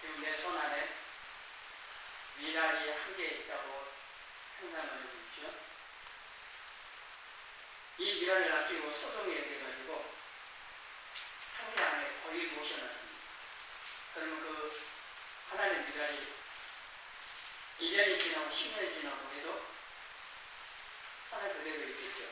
지금 내 손 안에 미랄이 한 개 있다고 상상을 해보십시오. 이 미랄을 놔두고 소송에 대해가지고 상자 안에 거의 모셔놨습니다. 그러면 그 하나의 미랄이 1년이 지나고 10년이 지나고 해도 하나 그대로 있겠죠.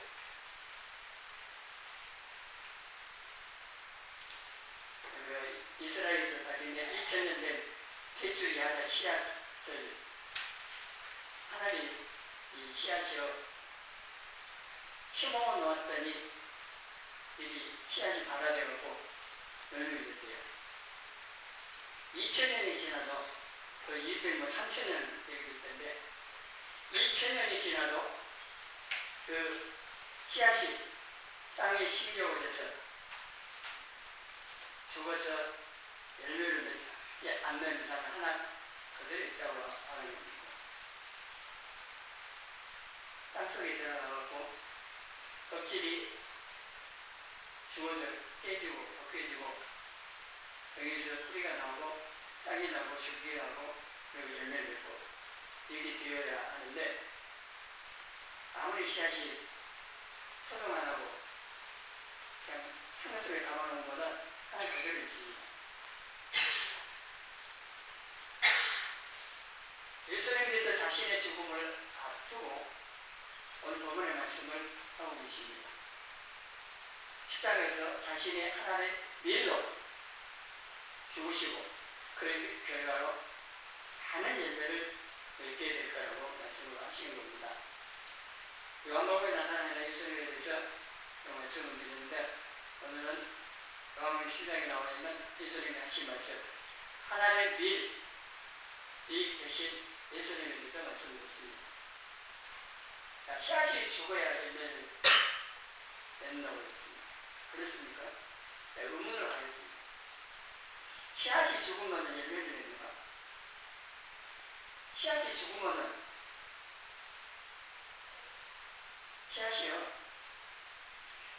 이스라엘에서 다긴 2000년 된 대출 야자 씨앗을 하나님 이 씨앗이요 심어 놓았더니 이 씨앗이 발아되었고 열매를 냈대요. 2000년이 지나도 그 이때 3000년 되기 때문에 2000년이 지나도 그 씨앗이 땅에 심겨고 해서 죽어서 열매를 맺지 않는 이상 하나 그대로 있다고 하는 겁니다. 땅속에 들어가고 껍질이 죽어서 깨지고 벗겨지고 여기서 뿌리가 나오고 싹이 나고 줄기 나고 그리고 열매를 맺고 이렇게 되어야 하는데 아무리 씨앗이 소송 안 하고 그냥 생각 속에 담아놓은 것보다 하나 그대로 있습니다. 예수님께서 자신의 죽음을 앞두고 오늘 본문의 말씀을 하고 계십니다. 십자가에서 자신의 하나의 밀로 죽으시고 그 결과로 많은 열매를 맺게 될 거라고 말씀을 하시는 겁니다. 요한복음에 나타나는 예수님에 대해서 말씀을 드리는데 오늘은 요한복음 10장에 나와 있는 예수님이 하신 말씀 하나의 밀이 대신 예수님에 대해서 말씀드렸습니다. 씨앗이 죽어야 열매를 맺는다고 했습니다. 그렇습니까? 네, 의문을 하겠습니다. 씨앗이 죽으면 열매를 냅니까? 씨앗이 죽으면 씨앗이요.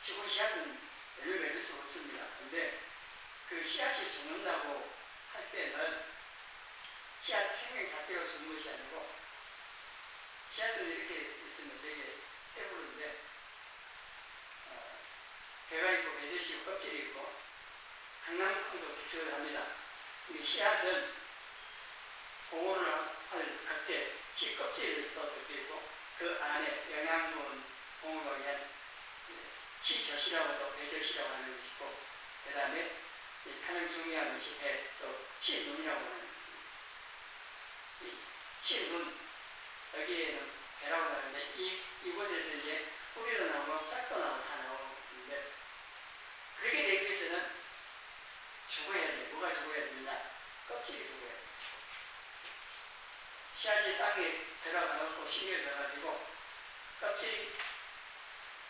죽은 씨앗은 열매를 맺을 수가 없습니다. 근데 그 씨앗이 죽는다고 할 때는 씨앗 생명 자체가 죽는 것이 아니고 씨앗은 이렇게 있으면 되게 세부른데 배가 있고 배듯이 있고 껍질이 있고 강낭콩도 비슷합니다. 이 씨앗은 보호를 할 겉에 씨껍질이 또 덮여 있고 그 안에 영양분 공급을 위한 씨젖이라고도 배젖이라고 하는 것이 있고 그 다음에 가장 중요한 것이 배 또 씨눈이라고 하는 것입니다. 이 씨눈 여기에는 배라고 하는데 이곳에서 이제 뿌리도 나오고 짝도 나오고 다 나오는데 그렇게 되기 위해서는 죽어야 돼. 뭐가 죽어야 되냐? 껍질이 죽어야 돼. 씨앗이 땅에 들어가고 심겨 들어가지고 껍질이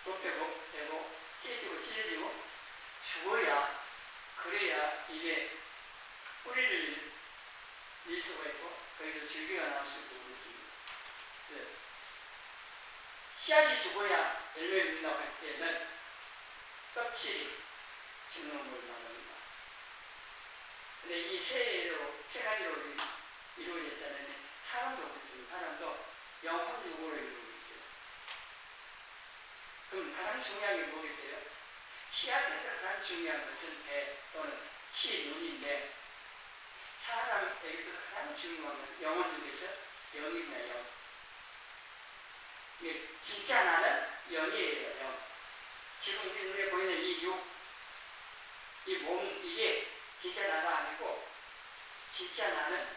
좁되고 되고 깨지고 찢어지고 죽어야 그래야 이게 뿌리를 밀 수가 있고 거기서 줄기가 나올 수 있고 그렇습니다. 네. 씨앗이 죽어야 열매를 맺는다고 할 때는 껍질이 죽는 걸 말합니다. 근데 이 세 가지로 이루어졌잖아요. 사람도 그렇습니다. 사람도 영혼 육으로 이루어져 있어요. 그럼 가장 중요한 게 뭐겠어요? 씨앗에서 가장 중요한 것은 배 또는 씨눈인데 사람에게서 가장 중요한 건 영혼 중에서 영입니다. 영. 이게 진짜 나는 영이에요. 영. 지금 우리 눈에 보이는 이 육, 이 몸, 이게 진짜 나가 아니고 진짜 나는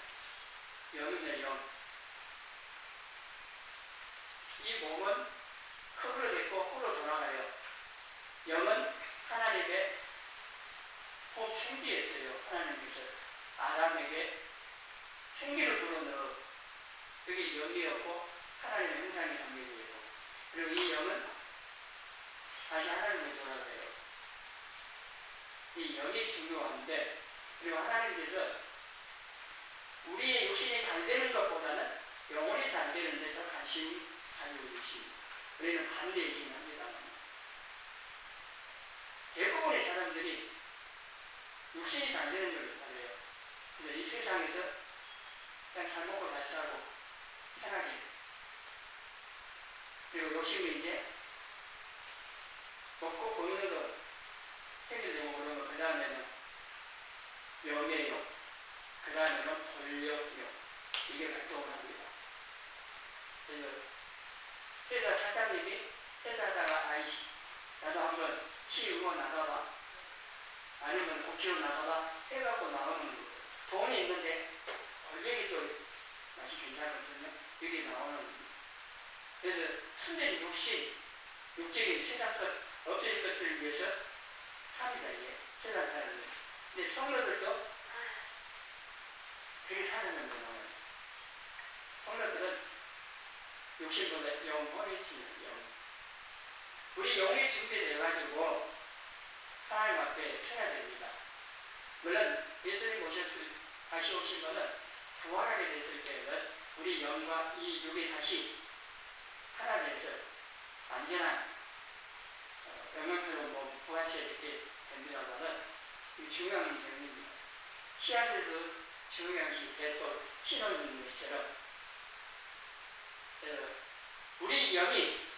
영입니다. 영. 이 몸은 흙으로 됐고 흙으로 돌아가요. 영은 하나님의 꼭 생기였어요. 하나님께서 아담에게 생기를 불어넣어 여기 영이었고 하나님의 형상이 담겨있고 그리고 이 영은 다시 하나님으로 돌아가요. 이 영이 중요한데 그리고 하나님께서 우리의 육신이 잘 되는 것보다는 영혼이 잘 되는데 더 관심이 가지고 계십니다. 우리는 반대이긴 합니다. 대부분의 사람들이 육신이 잘 되는 걸 바라요. 그래서 이 세상에서 그냥 잘 먹고 잘 살고 편하게. 그리고 욕심이 이제 먹고 보이는 거 해결되고 그런 거, 그 다음에는 명예욕, 그 다음에는 권력욕, 이게 발동을 합니다. 그래서 회사 사장님이 회사에다가 아이씨 나도 한번 시의원 나가봐, 아니면 국회의원 나가봐 해갖고 나오는 돈이 있는데 권력이 또 맛이 괜찮거든요. 여기 나오는 겁니다. 그래서 순전히 육적인 세상 것, 없어질 것들을 위해서 삽니다. 이게 세상 사는 거. 근데 성도들도 그렇게 사는 건 나와요. 성도들은 육신보다 영혼이 중요해요. 우리 영이 준비되어가지고 하나님 앞에 서야 됩니다. 물론 예수님 다시 오신 거는 부활하게 됐을 때는 우리 영과 이 육이 다시 하나 돼서 완전한 영광스러운 부활체에 이렇게 됩니다만은 중요한 영입니다. 씨앗에도 중요한 것이 배도 신호는 것처럼 우리 영이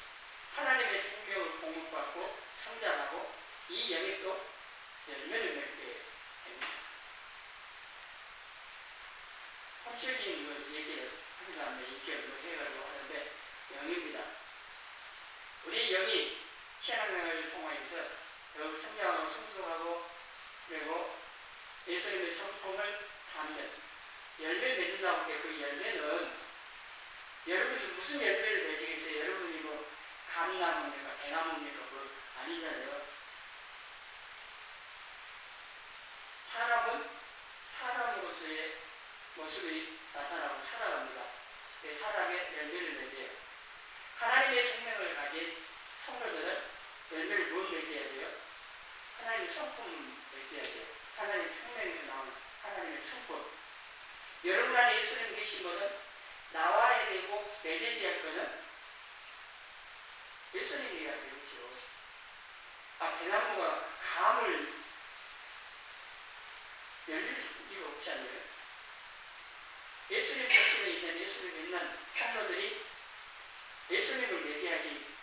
하나님의 생명을 공급받고 성장하고 이 영이 또 열매를 맺게 됩니다. 혼적인 얘기를 하기 다음에 인격을 해가지고 하는데 영입니다. 우리 영이 신앙생활을 통하여서 더욱 성장하고 성숙하고 그리고 예수님의 성품을 담는 열매 맺는다고 할 때 그 열매는 여러분이 무슨 열매를 맺으겠어요? 여러분이 뭐 감나무입니까? 대나무입니까? 그거 아니잖아요. 사람은 사람으로서의 모습이 나타나고 살아갑니다. 사람의 열매를 맺어요. 하나님의 생명을 가진 성도들은 열매를 뭘 맺어야 돼요? 하나님의 성품을 맺어야 돼요. 하나님의 생명에서 나오는 하나님의 성품. 여러분 안에 예수님 계신 분은 나와야 되고 맺어져야 할 거는 예수님이어야 되겠죠. 대나무가 감을 열릴 리가 없잖아요. 예수님 자신에 있는 예수님 믿는 성도들이 예수님을 맺어야지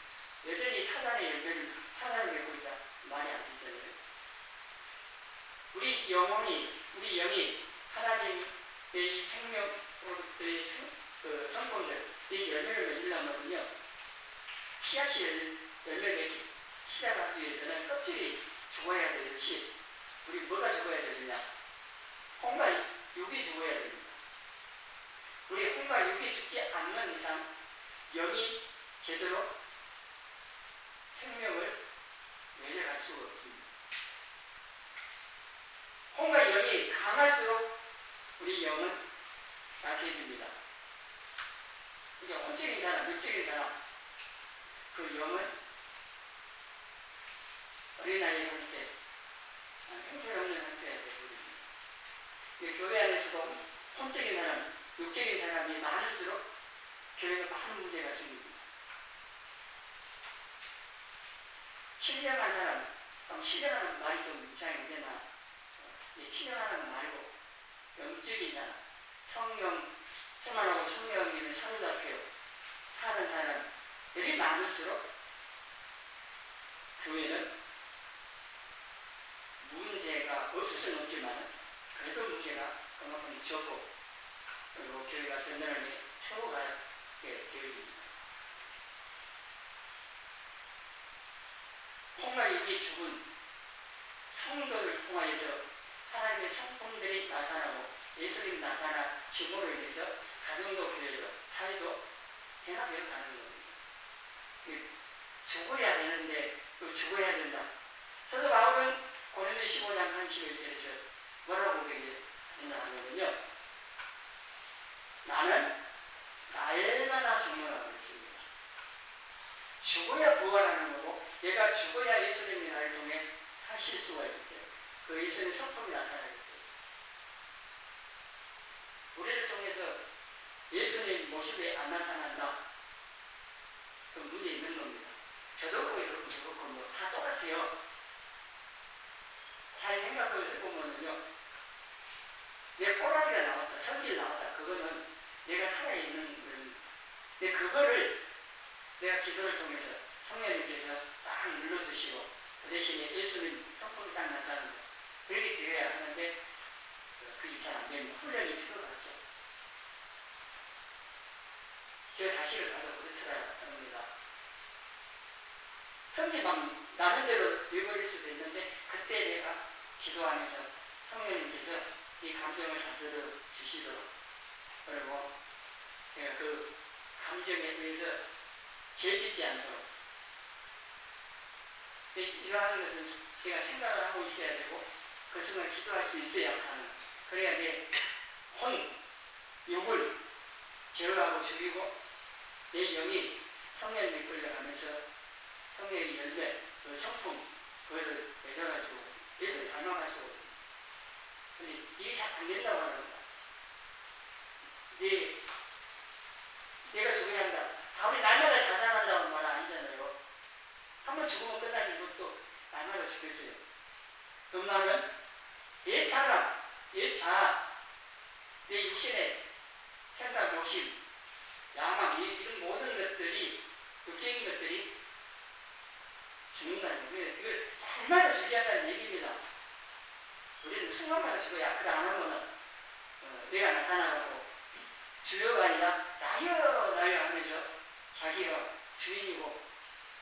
여전히 사단의 열매를 사단을 맺고 있다. 많이 안 되잖아요. 우리 영이 하나님의 이 생명으로부터의 성품들, 이 열매를 맺으려면요, 씨앗이 열매 맺기 시작하기 위해서는 껍질이 죽어야 되듯이 우리 뭐가 죽어야 되느냐? 홍과 육이 죽어야 됩니다. 우리 홍과 육이 죽지 않는 이상 영이 제대로 생명을 맺어갈 수가 없습니다. 홍과 영이 강할수록 우리 영은 약해집니다. 그러니까 혼적인 사람, 육적인 사람, 그 영은 어린아이 상태, 형편없는 상태가 되거든요. 교회 안에서도 혼적인 사람, 육적인 사람이 많을수록 교회가 많은 문제가 생깁니다. 신령한 사람, 신령하는 말이 좀 이상이 되나, 신령하는 말고 영적인 사람, 성령하고 성령님을 사로잡혀 사는 사람들이 많을수록 교회는 문제가 없을 수는 없지만 그래도 문제가 그만큼 적고 그리고 교회가 든든하게 세워가게 되어집니다. 홍과 육이 죽은 성도를 통하여서 하나님의 성품들이 나타나고 예수님이 나타나심으로 인해서 가정도 교회도 사회도 변화되어 가는 겁니다. 죽어야 되는데 죽어야 된다. 사도 바울은 고린도 15장 31절에서 뭐라고 얘기했나 하면요, 나는 날마다 죽노라고 했습니다. 죽어야 부활하는 거고 내가 죽어야 예수님이 나를 통해 사실 수가 있기 때문에 그 예수님의 성품이 나타나기 때문에 우리를 통해서 예수님 모습이 안 나타난다. 그 문제 있는 겁니다. 저도 그렇고 여러분도 그렇고 다 똑같아요. 잘 생각을 해보면요, 내 성질 나왔다. 그거는 내가 살아있는 거는. 근데 그거를 내가 기도를 통해서 성령님께서 딱 눌러주시고 그 대신에 예수님 성품이 딱 나타나는 거. 그렇게 되어야 하는데 그게 잘 안 되면 훈련이 필요하죠. 저 자식을 봐도 그렇더랍니다. 성질 막 나는 대로 되어버릴 수도 있는데 그때 내가 기도하면서 성령님께서 이 감정을 다스려 주시도록 그리고 내가 그 감정에 의해서 죄짓지 않도록 이러한 것은 내가 생각을 하고 있어야 되고 그 순간 기도할 수 있어야 하는 그래야 내 욕을 제어하고 죽이고 내 영이 성령님을 끌려가면서 성령의 열매, 그 성품 그것을 매장할 수 있고 예수를 닮아갈 수 있고 근데 이게 잘 안 된다고 합니다. 내가 죽어야 한다. 우리 날마다 자살한다고 말 아니잖아요. 한번 죽으면 끝나지 또 날마다 죽겠어요. 그럼 나는 옛 사람, 옛 자아, 내 육신의 생각, 욕심, 야망, 이런 모든 것들이 육적인 것들이 죽는다는 거예요. 이걸 날마다 죽여야 한다는 얘기입니다. 우리는 순간마다 죽어야 그래 안 하면은 내가 나타나고 주여가 아니라 나여 하면서 자기가 주인이고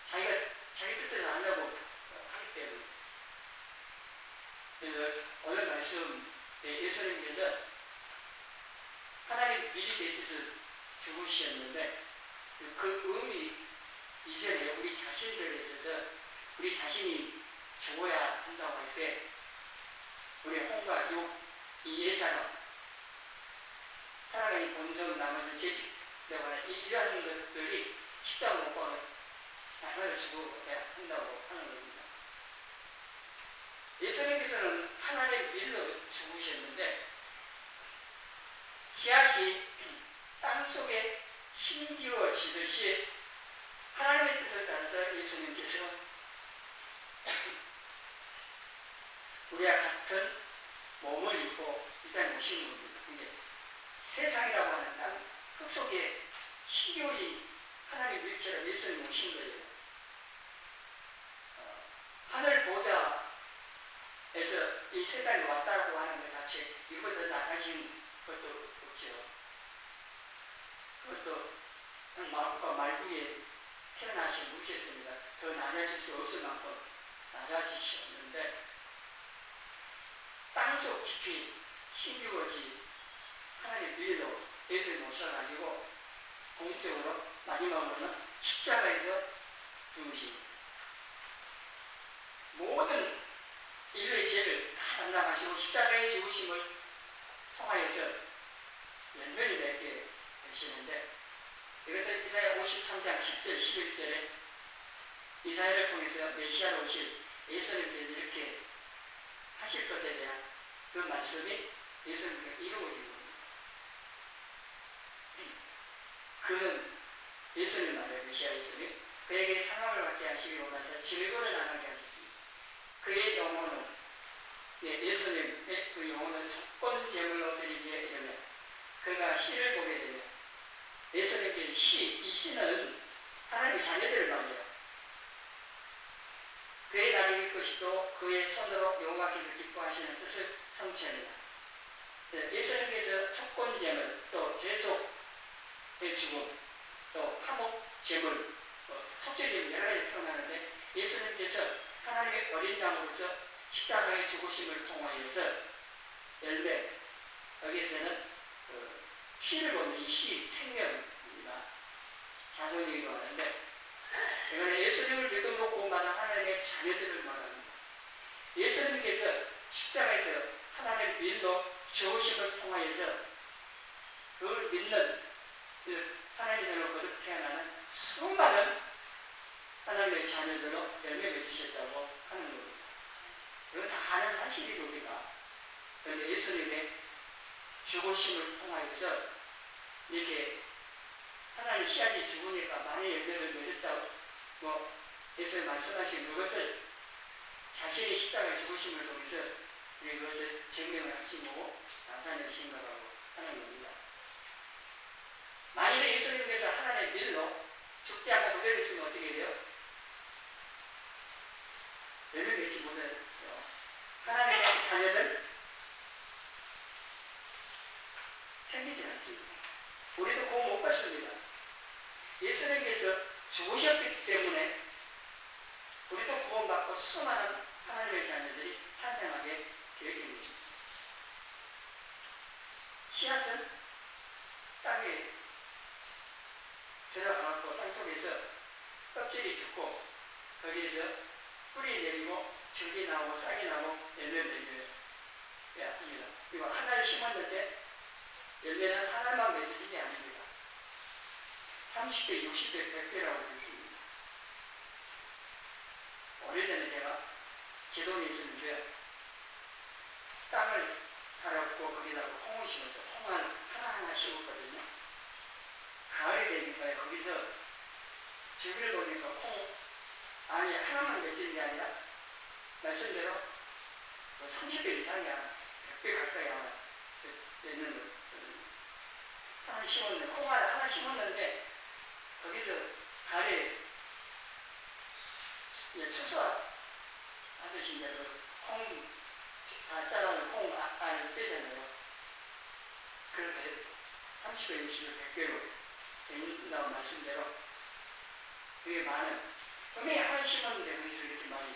자기가 자기 뜻대로 하려고 하기 때문에 그래서 오늘 말씀 예수님께서 하나님 미리 되셔서 죽으셨는데 그 의미 이전에 우리 자신들에 있어서 우리 자신이 죽어야 한다고 할 때 우리 혼과 육, 이 옛사람 살아가는 본성 남아서 제식되고 하는 이러한 것들이 식당 못 가고 날마다 죽어야 한다고 하는 겁니다. 예수님께서는 하나님의 일로 죽으셨는데 씨앗이 땅속에 심기워지듯이 하나님의 뜻을 따라서 예수님께서 우리와 같은 몸을 입고 이 땅에 오신 겁니다. 근데 세상이라고 하는 땅 흙속에 심기워진 하나님 일체로 예수님 오신 거예요. 하늘 보좌에서 이 세상에 왔다고 하는 것 자체 이보다 나아진 것도 없죠. 그것도 마음과 말구에 태어나신 분이셨습니다. 더 나아질 수 없을 만큼 나아지셨는데 땅속 깊이 심기워진 하나님 위로 예수님 오셔가지고 공적으로 마지막으로는 십자가에서 죽으십니다. 모든 인류의 죄를 다 담당하시고 십자가의 죽으심을 통하여서 열매를 맺게 되시는데 이것을 이사야 53장 10절 11절에 이사야를 통해서 메시아로 오실 예수님께서 이렇게 하실 것에 대한 그 말씀이 예수님께서 이루어진 겁니다. 그는 예수님 말이에요. 메시아 예수님 그에게 상함을 받게 하시기 원해서 질고를 나가게 하셨습니다. 그의 영혼은 예수님의 그 영혼은 속건 제물로 드리기에 이르며 그가 시를 보게 되며 예수님께 이 시는 하나님의 자녀들을 말이에요. 그의 날이 일 것이도 그의 손으로 여호와께서 기뻐하시는 뜻을 성취합니다. 예수님께서 속건 제물 또 계속의 죽음 또 화목 제물 속죄 제물 여러 가지 표현하는데 예수님께서 하나님의 어린 양으로서 십자가의 죽으심을 통하여서 열매 여기에서는 시를 보면 이 시 생명입니다. 자손이기도 하는데 이거는 예수님을 믿어놓고 말하는 하나님의 자녀들을 말합니다. 예수님께서 십자가에서 하나님의 일로 죽으심을 통하여서 그걸 믿는 하나님의 자녀로 거듭 태어나는 수많은 하나님의 자녀들로 열매 맺으셨다고 하는 겁니다. 이건 다 아는 사실이죠 우리가. 그런데 예수님의 죽으심을 통하여서 이렇게 하나님 씨앗이 죽으니까 많이 열매를 맺었다고 예수님 말씀하신 그것을 자신의 십자가의 죽으심을 통해서 우리 그것을 증명을 하신 거고 나타내신 거라고 하는 겁니다. 만일에 예수님께서 하나님의 밀로 죽지 않고 그대로 있으면 어떻게 돼요? 열매 맺지 못해요. 하나님의 자녀들 생기지 않습니다. 우리도 구원 못 받습니다. 예수님께서 죽으셨기 때문에 우리도 구원받고 수많은 하나님의 자녀들이 탄생하게 되어집니다. 씨앗은 땅에 들어가고 땅속에서 껍질이 죽고 거기에서 뿌리 내리고 줄기 나오고 싹이 나오고 열매 맺어야 합니다. 그리고 하나를 심었는데 열매는 하나만 맺어지는 게 아닙니다. 30배, 60배, 100배라고 되어 있습니다. 오래전에 제가 기도원에 있었는데 땅을 갈아엎고 거기다가 콩을 심어서 콩을 하나하나 심었거든요. 가을이 되니까 거기서 주기를 보니까 콩 안이 하나만 맺히는 게 아니라 말씀대로 30배 이상이 아니라 100배 가까이 아마 되는 거거든요. 하나 심었는데 콩 하나 심었는데 거기서 가을에 수서 하듯이 이제 콩 다 잘라서 콩 알을 빼잖아요. 그래서 30배, 60배, 100배로 된다고 말씀대로 그게 많은 분명히 하나 심었는데 거기서 이렇게 많이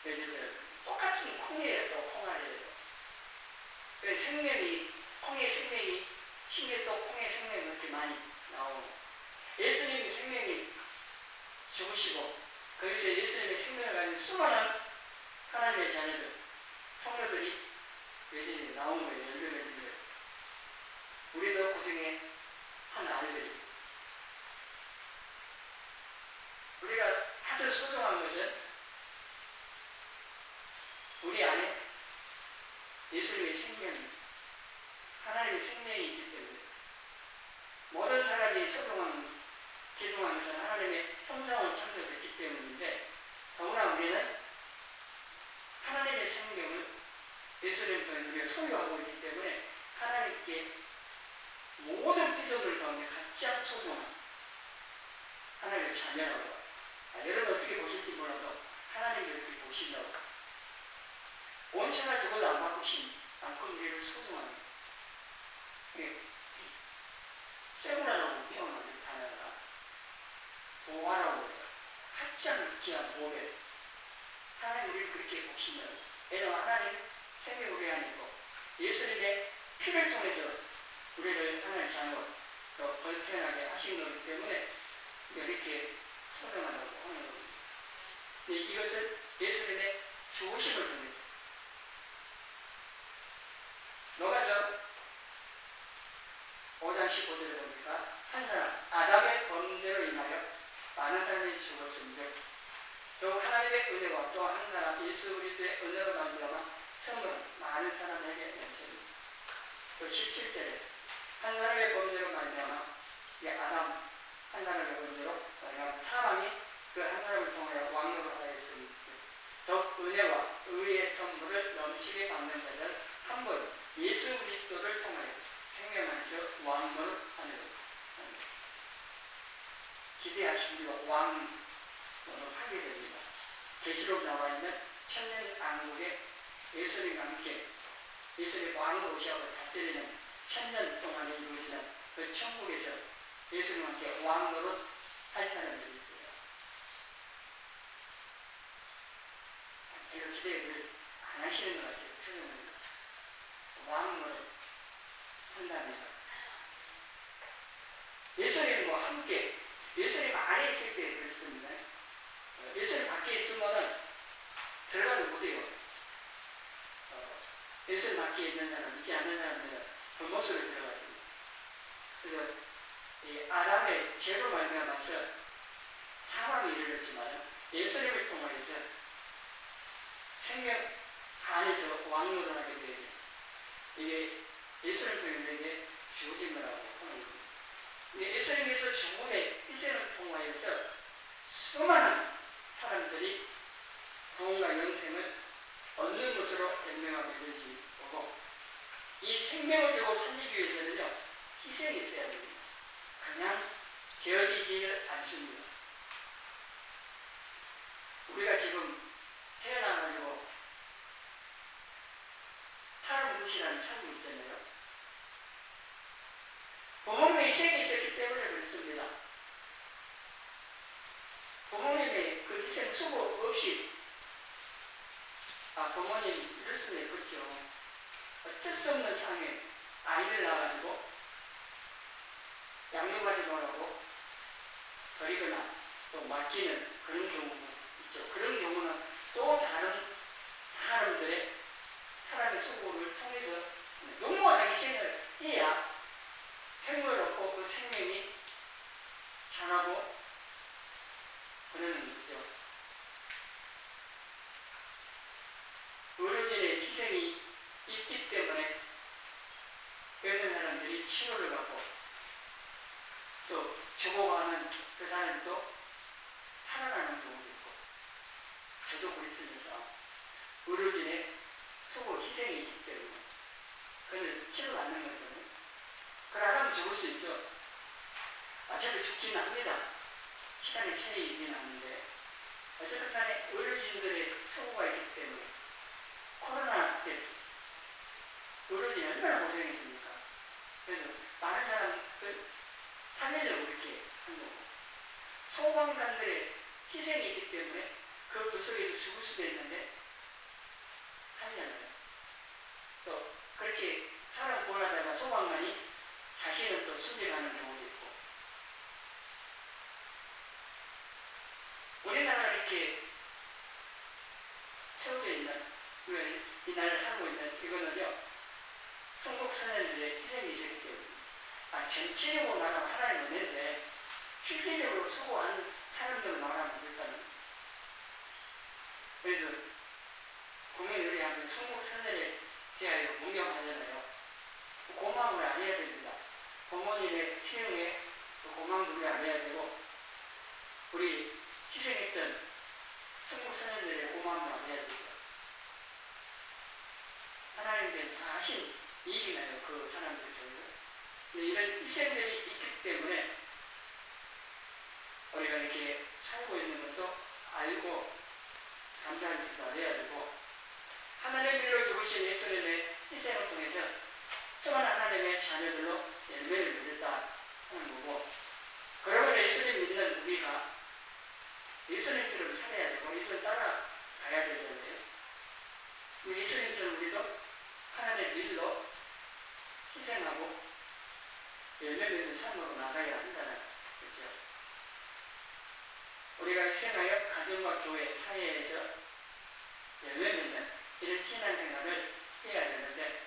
맺어져요. 똑같은 콩이에요. 또 콩알이에요. 그 생명이 콩의 생명이 심에 또 콩의 생명이 그렇게 많이 나오고 예수님의 생명이 죽으시고 거기서 예수님의 생명을 가진 수많은 하나님의 자녀들 성도들이 맺어져 나온 거예요. 열매 맺은 거예요. 우리도 그 중에 한 아이들이 우리가 아주 소중한 것은 우리 안에 예수님의 생명이 하나님의 생명이 있기 때문에 모든 사람이 소중한 기중한 것은 하나님의 형상으로 창조됐기 때문인데 더구나 우리는 하나님의 생명을 예수님 통해서 우리가 소유하고 있기 때문에 하나님께 모든 피조물 가운데 가장 소중한 하나님의 자녀라고 여러분 어떻게 보실지 몰라도 하나님이 이렇게 보신다고 온천을 죽어도 안 바꾸신 만큼 우리를 소중한 세구라라고 표현하는 단어가 보화라고 해요. 가장 귀한 보배 하나님 우리를 그렇게 보시면 왜냐하면 하나님 생명 우리 안에 있고 예수님의 피를 통해서 우리를 하나님 자녀로 번태하게 하신 거기 때문에 이렇게 소명하라고 하는 겁니다. 이것을 예수님의 죽으심을 통해서 로마서 5장 15절에 보니까 한 사람 아담의 범죄로 인하여 많은 사람이 죽었음인데 또 하나님의 은혜와 또 한 사람 예수 그리스도의 은혜로 말미암아 선물은 많은 사람에게 넘칩니다. 또 17절에 한 사람의 범죄로 말미암아 아담 한 사람의 범죄로 말미암아 사망이 그 한 사람을 통하여 왕노로 하였으니 더 은혜와 의의 선물을 넘치게 받는 자들 한 번 예수 그리스도를 통하여 생명 안에서 왕노를 하는 것. 기대하시기로 왕노를 하게 됩니다. 계시록 나와 있는 천년 왕국에 예수님과 함께 예수님 왕으로 오셔서 다스리는 천년 동안에 이루어지는 그 천국에서 예수님과 함께 왕노를 할 사람들이 있어요. 별로 기대를 안 하시는 것 같아요. 표현은 왕노를 한답니다. 예수님과 함께 예수님 안에 있을 때 그렇습니다. 예수님 밖에 있으면은 들어가도 못해요. 예수님 밖에 있는 사람, 있지 않는 사람들은 그 모습을 들어가야 됩니다. 그래서 이 아담의 죄로 말미암아서 사망이 이르렀지만 예수님을 통하여서 생명 안에서 왕노를 하게 되죠. 이게 예수님을 통해 주어진 거라고 하는 겁니다. 예수님께서 죽음의 희생을 통하여서 수많은 사람들이 구원과 영생을 얻는 것으로 변명하게 되지 보고 이 생명을 주고 살리기 위해서는요, 희생이 있어야 됩니다. 그냥 되어지질 않습니다. 우리가 지금 태어나가지고 사람 무시라는 살고 있잖아요. 부모님의 희생이 있었기 때문에 그렇습니다. 부모님의 그 희생 수고 없이, 부모님 이럴 수는 있겠죠. 어쩔 수 없는 상황에 아이를 낳아가지고 양육하지 말라고 버리거나 또 맡기는 그런 경우가 있죠. 그런 경우는 또 다른 사람의 수고를 통해서 너무나 희생을 해야 생명을 얻고 그 생명이 자라고 그러는 거죠. 의료진의 희생이 있기 때문에 병든 사람들이 치료를 받고 또 죽어가는 그 사람도 살아나는 경우도 있고, 저도 그랬습니다. 의료진의 수고 희생이 있기 때문에 그걸 치료받는 거잖아요. 그걸 안 하면 죽을 수 있죠. 어차피 죽지는 합니다. 시간의 차이이긴 하는데 어쨌든 간에 의료진들의 수고가 있기 때문에 코로나 때 의료진이 얼마나 고생했습니까? 그래서 많은 사람들 살리려고 이렇게 한 거고, 소방관들의 희생이 있기 때문에 그 구석에서 죽을 수도 있는데 하잖아요. 또 그렇게 사람 구원하다가 소방관이 자신은 또 순직하는 경우도 있고, 우리나라가 이렇게 세워져 있는, 이 나라에 살고 있는 이거는요, 성국선현들의 희생이 있었기 때문에, 정치적으로 말하면 하나님 은혜인데 실질적으로 수고한 사람들 말하면 그렇잖아요. 그래서 국민의례하면 성국선현에 대하여 문명하잖아요. 고마움을 안 해야 됩니다. 부모님의 희생에 고마움을 우리 안 해야 되고, 우리 희생했던 성국선현들의 고마움을 안 해야 되죠. 하나님께 다 하신 일이 나요, 그 사람들 중에. 근데 이런 희생들이 있기 때문에 우리가 이렇게 살고 있는 것도 알고 감사한 짓도 해야 되고, 하나님 일로 죽으신 예수님의 희생을 통해서 수많은 하나님의 자녀들로 열매를 맺었다 하는 거고, 그러면 예수님 믿는 우리가 예수님처럼 살아야 되고 예수님 따라가야 되잖아요. 예수님처럼 우리도 하나님의 일로 희생하고 열매 맺는 삶으로 나가야 한다는 거죠. 우리가 희생하여 가정과 교회, 사회에서 열매 맺는 이런 신앙생활을 해야 되는데,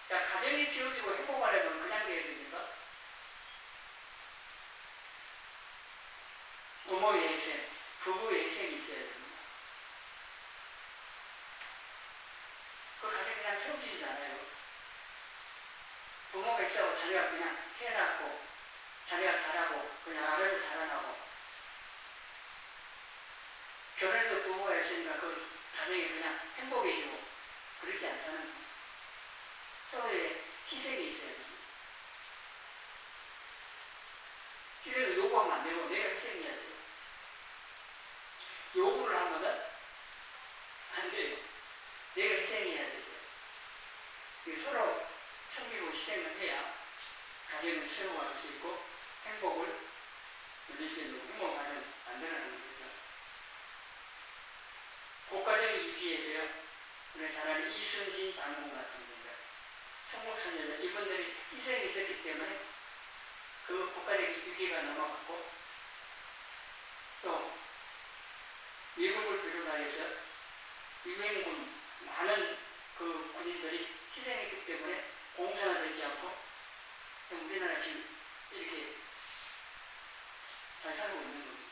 가정이 지어지고 행복하려면 그냥 되어집니까? 부모의 희생, 부부의 희생이 있어야 됩니다. 그 가정이 그냥 세워지지 않아요. 부모가 있어도 자녀가 그냥 태어났고 자녀가 자라고 그냥 알아서 자라나고, 결혼해서 부모가 있으니까 그 가정이 그냥 행복해지고 그러지 않다는 서로의 희생이 있어야 됩니다. 희생을 요구하면 안 되고 내가 희생해야 돼요. 요구를 하면은 안 돼요. 내가 희생해야 되죠. 서로 섬기고 희생을 해야 가정을 세워갈 수 있고 행복을 누릴 수 있는 행복을 만들어내는 거죠. 국가적인 유기에서요, 우리가 잘 아는 이순진 장군 같은 분들, 성목선녀들, 이분들이 희생이 있었기 때문에 그 국가적인 유기가 넘어갔고, 또 미국을 비롯하여서 유엔군 많은 그 군인들이 희생했기 때문에 공산화되지 않고 우리나라 지금 이렇게 잘 살고 있는 겁니다.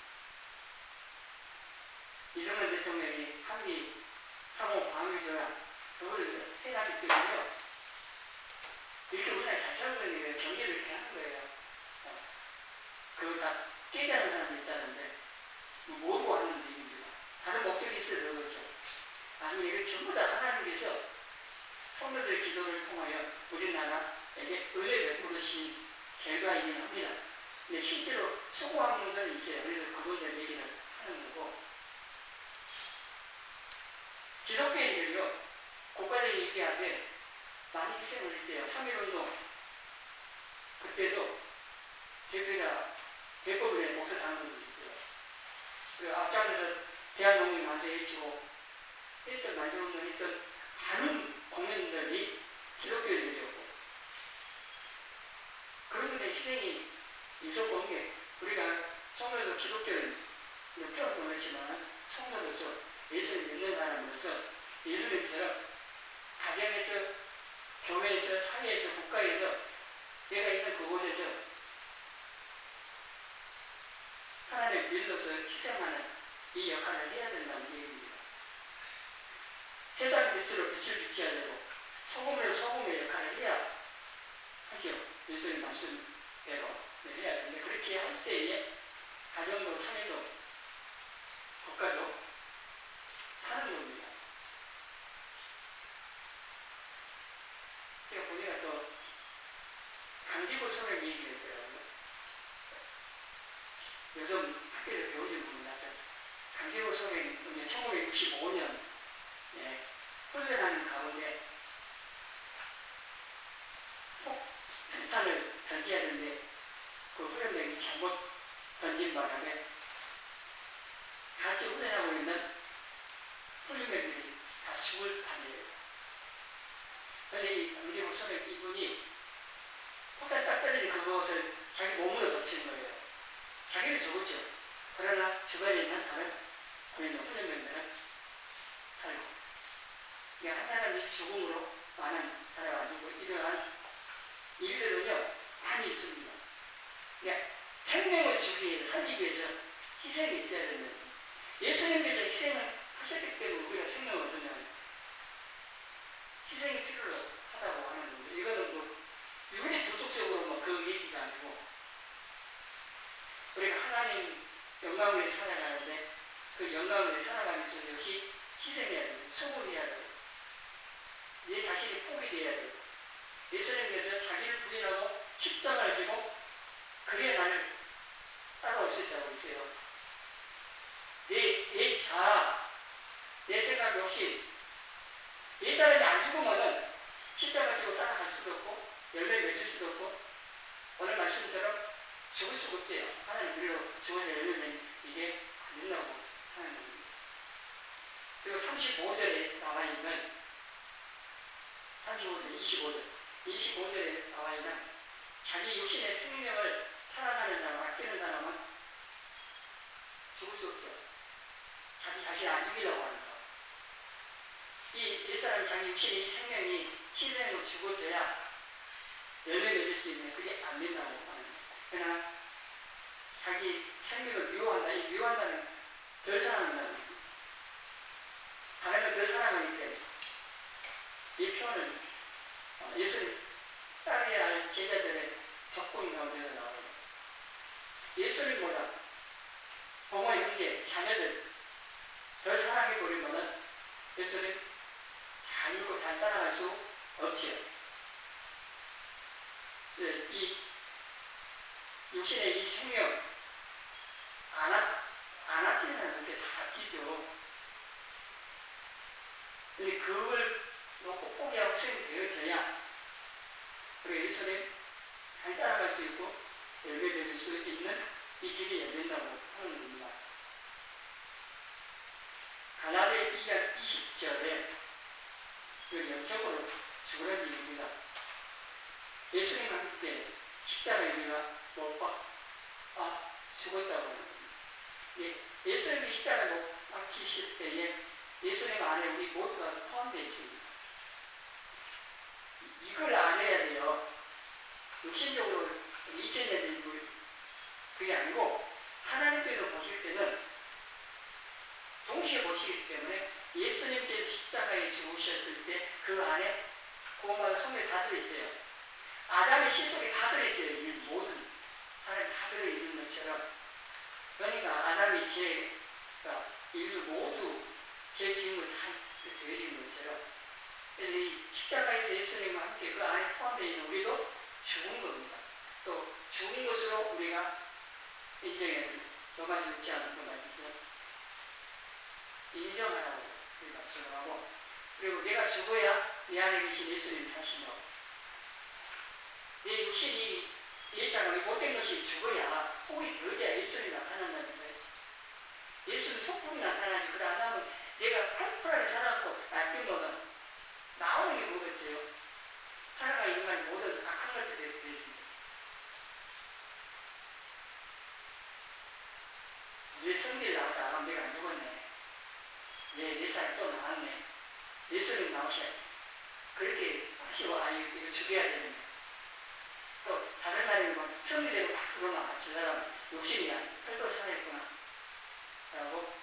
이승만 대통령이 한미 상호 방위조약 그걸 해놨기 때문에요, 이렇게 우리나라 잘 살고 있는 거예요. 경계를 이렇게 하는 거예요. 그거 다 깨지는 사람도 있다는데 모르고 하는 얘기입니다. 다른 목적이 있어요. 그렇죠. 아니 이거 전부 다 하나님께서 성도들의 기도를 통하여 우리는 나라에게 은혜 베푸르신 결과이긴 합니다. 근데 실제로 수고한 분들은 있어요. 그래서 그분들 얘기를 하는 거고, 기독교인들이요, 국가적인 얘기하면 많이 희생을 했어요. 3.1운동 그때도 대법원의 목사 장로들이 있어요. 그 앞장에서 대한농민 만세 외치고 했던 만세운동 했던 많은 공연들이 기독교인들이었고, 그런 분의 희생이 있었던 게, 우리가 성도도 기독교인 표현도 그렇지만 성도로서 예수를 믿는 사람으로서 예수님처럼 가정에서, 교회에서, 사회에서, 국가에서, 내가 있는 그곳에서 하나님의 밀로서 희생하는 이 역할을 해야 된다는 얘기입니다. 세상 빛으로 빛을 비춰야 되고 소금으로 소금의 역할을 해야 하죠. 예수님 말씀대로 해야 되는데, 그렇게 할 때에 가정도, 사회도, 국가도 사는 겁니다. 제가 보니까 또 강지구 소명 얘기를 했더라고요. 요즘 학교에서 배우는 분이 나왔죠. 강지구 소명이 1965년 훈련하는 가운데 폭탄을 던져야 하는데 그 훈련병이 잘못 던진 바람에 같이 훈련하고 있는 훈련병들이 다 죽을 판이에요. 그런데 이 강지구 소명 이분이 폭탄 딱 떨어진 그것을 자기 몸으로 덮치는 거예요. 자기는 죽었죠. 그러나 주변에 있는 다른 훈련병들은 살고, 한 사람이 죽음으로 많은 사람이 안 죽고, 이러한 일들은요 많이 있습니다. 생명을 주기 위해서, 살리기 위해서 희생이 있어야 되는데, 예수님께서 희생을 하셨기 때문에 우리가 생명을 얻으면 희생이 필요로 하다고 하는 겁니다. 이거는 뭐 윤리 도덕적으로 그 얘기가 아니고, 우리가 하나님 영광을 위해 살아가는데 그 영광을 위해 살아가면서 역시 희생해야 되고 수고해야 되고 내 자신이 포기돼야 되고, 예수님께서 자기를 부인하고 십자가를 지고 그래야 나를 따라올 수 있다고 했어요. 내 자아, 내 생각 역시 이 사람이 안 죽으면은 십자가 지고 따라갈 수도 없고 열매 맺을 수도 없고, 오늘 말씀처럼 죽을 수가 없대요. 하나님 밀로 죽어서 열매면 이게 안 된다고 하는 겁니다. 그리고 35절에 나와 있는 35절, 25절에 나와 있는 자기 육신의 생명을 사랑하는 사람, 아끼는 사람은 죽을 수 없죠. 자기 자신을 안 죽이려고 하는 거. 이 옛사람 자기 육신의 이 생명이 희생으로 죽어져야 열매 맺을 수 있는, 그게 안 된다고 하는 거예요. 그러나 자기 생명을 미워한다. 이 미워한다는 덜 사랑한다는 거예요. 다른 걸 더 사랑하기 때문에 이 표현은 예수님 따라야 할 제자들의 적군 가운데서 나와요. 예수님보다 부모, 형제, 자녀들 더 사랑해버리면 예수님 잘 믿고 잘 따라갈 수 없죠. 이 육신의 이 생명 안 아끼는 사람한테 다 아끼죠. 근데 그걸 놓고 포기하고 수행이 되어져야 우리 예수님 잘 따라갈 수 있고 열매 맺을 수 있는 이 길이 열린다고 하는 겁니다. 갈라디아 2장 20절에 영적으로 죽으라는 얘기입니다. 예수님과 함께 십자가에 우리가 못 죽었다고 하는 겁니다. 예수님이 십자가에 못 박히실 때에 예수님 안에 우리 모두가 포함되어 있습니다. 이걸 안 해야 돼요. 육신적으로 2000년 된 그게 아니고 하나님께서 보실 때는 동시에 보시기 때문에 예수님께서 십자가에 죽으셨을 때 그 안에 구원받은 성령이 다 들어있어요. 아담의 신 속에 다 들어있어요. 이 모든 사람이 다 들어있는 것처럼. 그러니까 아담이 인류 모두 제 짐을 다 들어있는 것처럼. 그래서 이 십자가에서 예수님과 함께 그 안에 포함되어 있는 죽어야 내 안에 계신 예수님이 사신다고. 내 육신이 예차가 못된 것이 죽어야 속이 더져야 예수님이 나타난다는 거예요. 예수님 속품이 나타나지. 그래 안 하면 내가 풀풀하게 살았고 날뛰면은 나오는 게 뭐겠어요? 살아가 인간 모든 악한 것들이 되어 있습니다. 내 성질이 나왔다. 내가 안 죽었네. 내 살이 또 나왔네. 예수님 나오셔야 돼. 그렇게 하시고 이거 죽여야 됩니다. 또 다른 사람이 막 성질되고 막 그러면 저 사람 욕심이 혈도 살아있구나 라고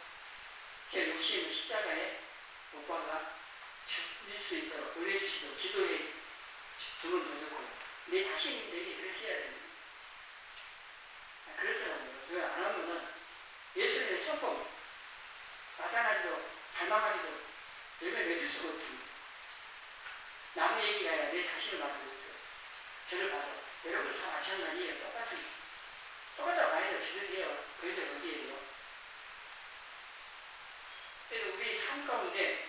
제 욕심을 십자가에 못 박아 죽일 수 있도록 은혜 주시도록 기도해 주면 더 좋고요. 내 자신에게 그렇게 해야 됩니다. 그렇더라고요. 그걸 안 하면은 예수님의 성품 나타나지도 닮아가지도 열매 맺을 수가 없습니다. 남의 얘기가 아니라 내 자신을 봐도 있어요. 저를 봐도 여러분 다 마찬가지예요. 똑같다고 아니죠. 비슷해요. 그래서 어디에요? 그래서 우리 삶 가운데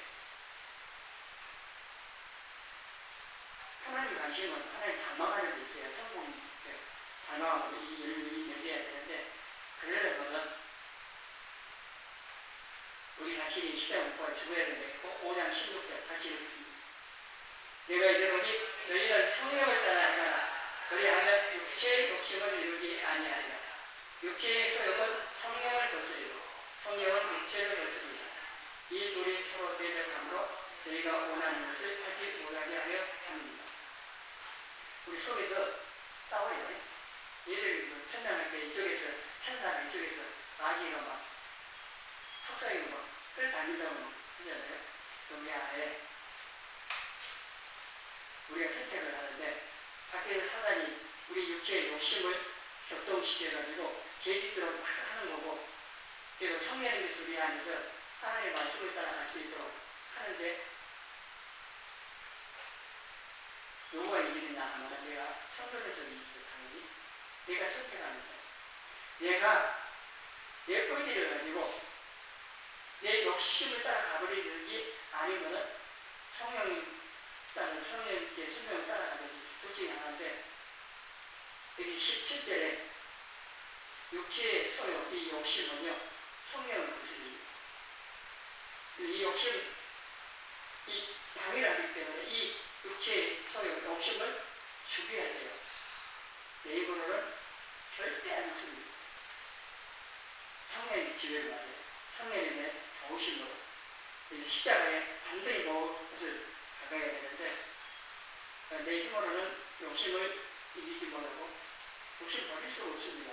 하나님 관심은 하나님 닮아가는 게 있어요. 성공이 있어요. 닮아가고 이 열매를 맺어야 되는데 그러려면은 우리 자신이 십자가 못 박아 죽어야 되는데 5장 16절 같이 읽습니다. 내가 이르노니 너희는 성령을 따라 행하라. 그리하면 육체의 욕심을 이루지 아니하리라. 육체의 소욕은 성령을 거스리고 성령은 육체를 거스립니다. 이 둘이 서로 대적함으로 너희가 원하는 것을 하지 못하게 하려 합니다. 우리 속에서 싸워요. 얘들이 천당할 때 이쪽에서 천사가 이쪽에서 마귀가 막 속삭이고 막 끌다닌다고 하잖아요. 우리 안에 우리가 선택을 하는데 밖에서 사단이 우리 육체의 욕심을 격동시켜가지고 제짓도록 하는 거고, 그리고 성령님께서 우리 안에서 하나님의 말씀을 따라갈 수 있도록 하는데 누가 이기느냐 하면 내가 성도면서 이기죠. 당연히 내가 선택하는 자, 내가 내 의지를 가지고 내 욕심을 따라 가버리든지 아니면은 성령님께 성령을 따라가든지 둘 중에 하나인데, 여기 17절에 육체의 소욕, 이 욕심은요 성령을 거스립니다. 이 욕심, 이 당연하기 때문에 이 육체의 소욕, 욕심을 죽여야 돼요. 내 입으로는 절대 안 죽습니다. 성령의 지혜를 말해요. 성령님의 도우심으로 십자가에 단단히 모것을 가까이 해야 되는데, 내 힘으로는 욕심을 이기지 못하고 욕심 버릴 수가 없습니다.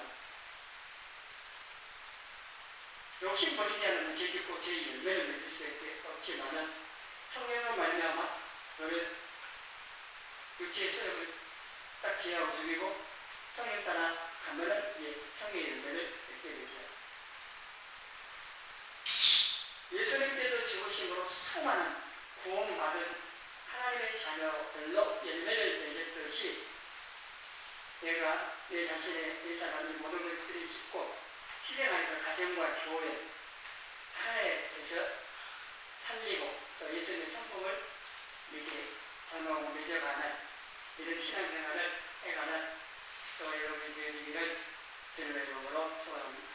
욕심 버리지 않으면 죄짓고 제 열매를 맺을 수가 없지만은 성령으로 말미암아 너를 육체의 소욕을 딱 제하고 죽이고 성령 따라 가면은 성령의 열매를 맺게 되죠. 예수님께서 죽으심으로 수많은 구원받은 하나님의 자녀들로 열매를 맺었듯이 내가 내 자신의 내 사람이 모든 것들이 죽고 희생하여서 가정과 교회, 사회에서 살리고 또 예수님의 성품을 이렇게 닮아오고 맺어가는 이런 신앙생활을 해가는 또 여러분이 되어지기를 주님의 이름으로 소원합니다.